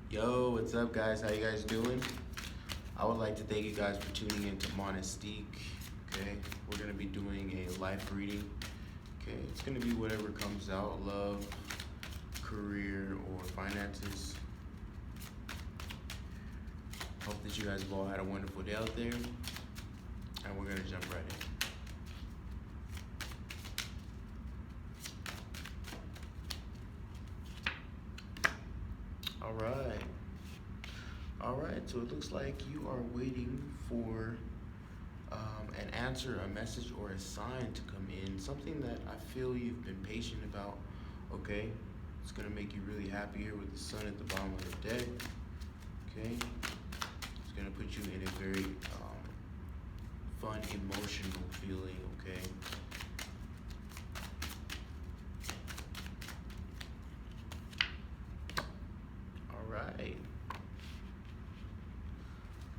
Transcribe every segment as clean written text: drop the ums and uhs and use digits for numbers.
Yo, what's up, guys? How you guys doing? I would like to thank you guys for tuning in to Monistique. Okay, we're gonna be doing a life reading. Okay, it's gonna be whatever comes out: love, career, or finances. Hope that you guys have all had a wonderful day out there, and we're gonna jump right in. All right, all right. So it looks like you are waiting for an answer, a message, or a sign to come in. Something that I feel you've been patient about. Okay, it's gonna make you really happy here with the sun at the bottom of the deck. Okay, it's gonna put you in a very fun, emotional feeling. Okay. All right.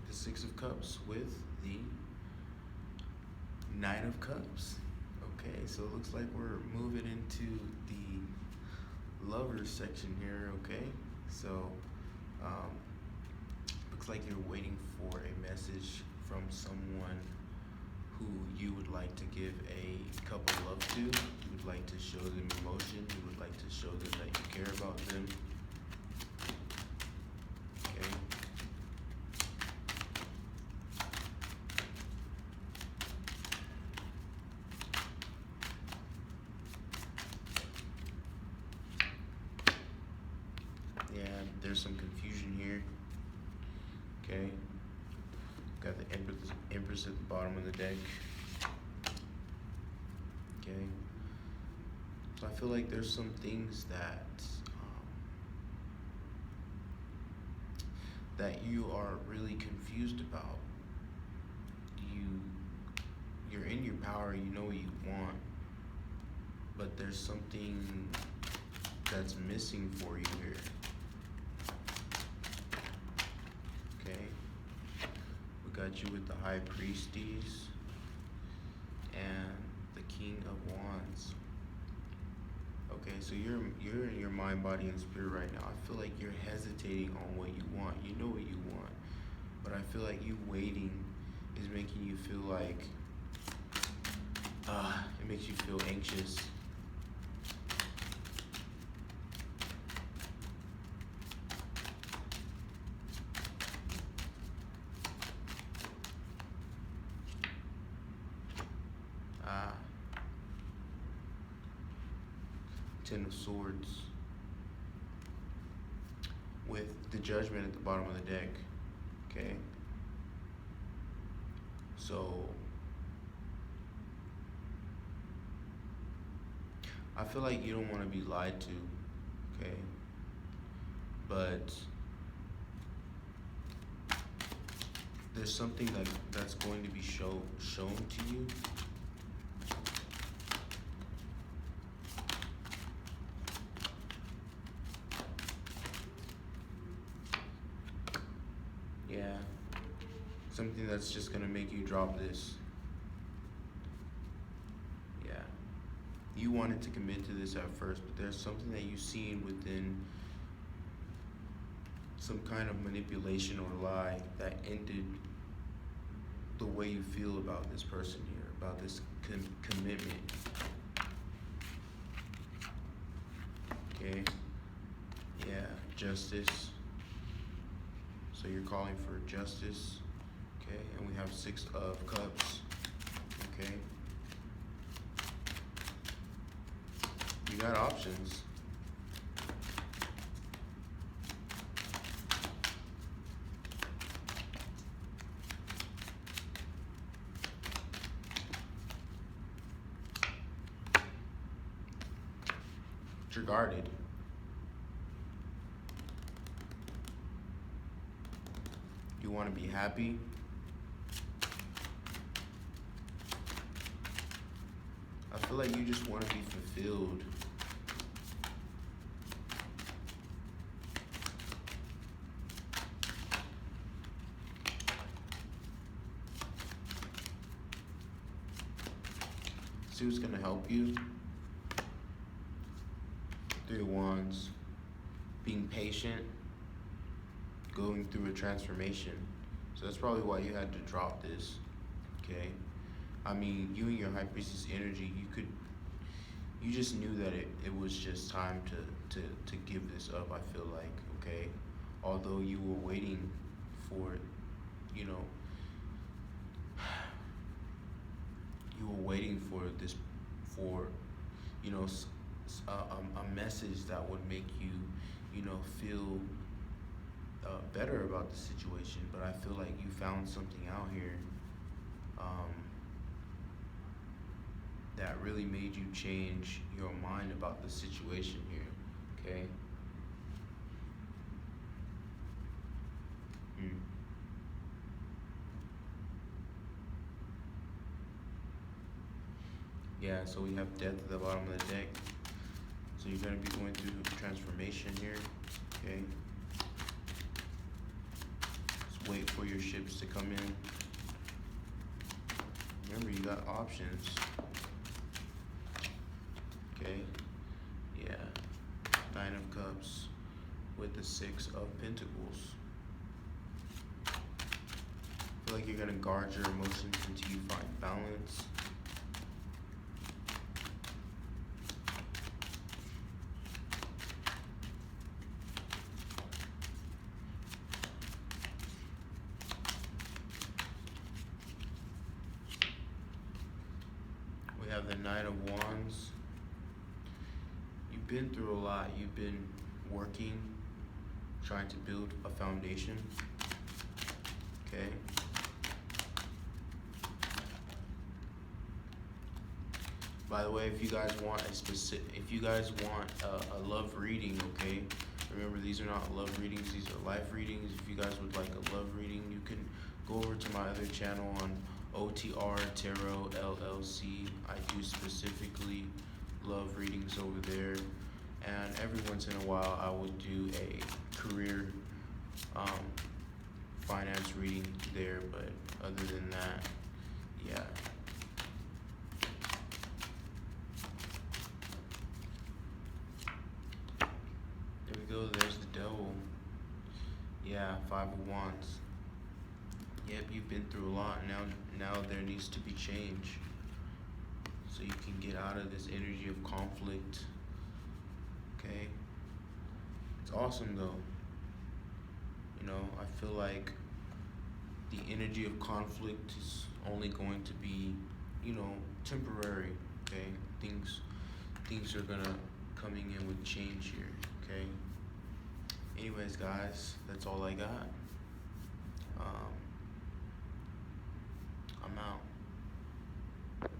The Six of Cups with the Nine of Cups. Okay, so it looks like we're moving into the lovers section here. Okay, so um, looks like you're waiting for a message from someone who you would like to give a cup of love to. You would like to show them emotion. You would like to show them that you care about them. Okay. Yeah, there's some confusion here. Okay. Got the Empress at the bottom of the deck. Okay. So I feel like there's some things that you are really confused about. You you're in your power, you know what you want, but there's something that's missing for you here. Okay? We got you with the High Priestess and the King of Wands. Okay, so you're in your mind, body, and spirit right now. I feel like you're hesitating on what you want. You know what you want, but I feel like you waiting is making you feel like it makes you feel anxious. Ah, Ten of Swords with the Judgment at the bottom of the deck. Okay, so I feel like you don't want to be lied to. Okay, but there's something that's going to be shown to you. Yeah, something that's just gonna make you drop this. Yeah, you wanted to commit to this at first, but there's something that you've seen within some kind of manipulation or lie that ended the way you feel about this person here, about this commitment. Okay, yeah, justice. So you're calling for justice. Okay, and we have Six of Cups. Okay, you got options. You're guarded. You want to be happy. I feel like you just want to be fulfilled. See what's gonna help you. Three of Wands. Being patient. going through a transformation. So that's probably why you had to drop this. Okay. I mean, you and your high priestess energy, you just knew that it was just time to give this up, I feel like, okay? Although you were waiting for it, you know, you were waiting for this, for, you know, a message that would make you, you know, feel better about the situation. But I feel like you found something out here um, that really made you change your mind about the situation here, okay? Mm. Yeah, so we have death at the bottom of the deck. So you're gonna be going through transformation here, okay? Just wait for your ships to come in. Remember, you got options. Okay, yeah. Nine of Cups with the Six of Pentacles. I feel like you're gonna guard your emotions until you find balance. We have the Knight of Wands. You've been through a lot. You've been working, trying to build a foundation. Okay. By the way, if you guys want a love reading, okay, remember these are not love readings, these are life readings. If you guys would like a love reading, you can go over to my other channel on OTR Tarot LLC. I do specifically love readings over there, and every once in a while I will do a career finance reading there, but other than that, yeah. There we go, there's the Devil. Yeah, Five of Wands. Yep, you've been through a lot. Now there needs to be change, so you can get out of this energy of conflict. Okay, it's awesome though. You know, I feel like the energy of conflict is only going to be, you know, temporary. Okay, things are gonna coming in with change here. Okay. Anyways, guys, that's all I got.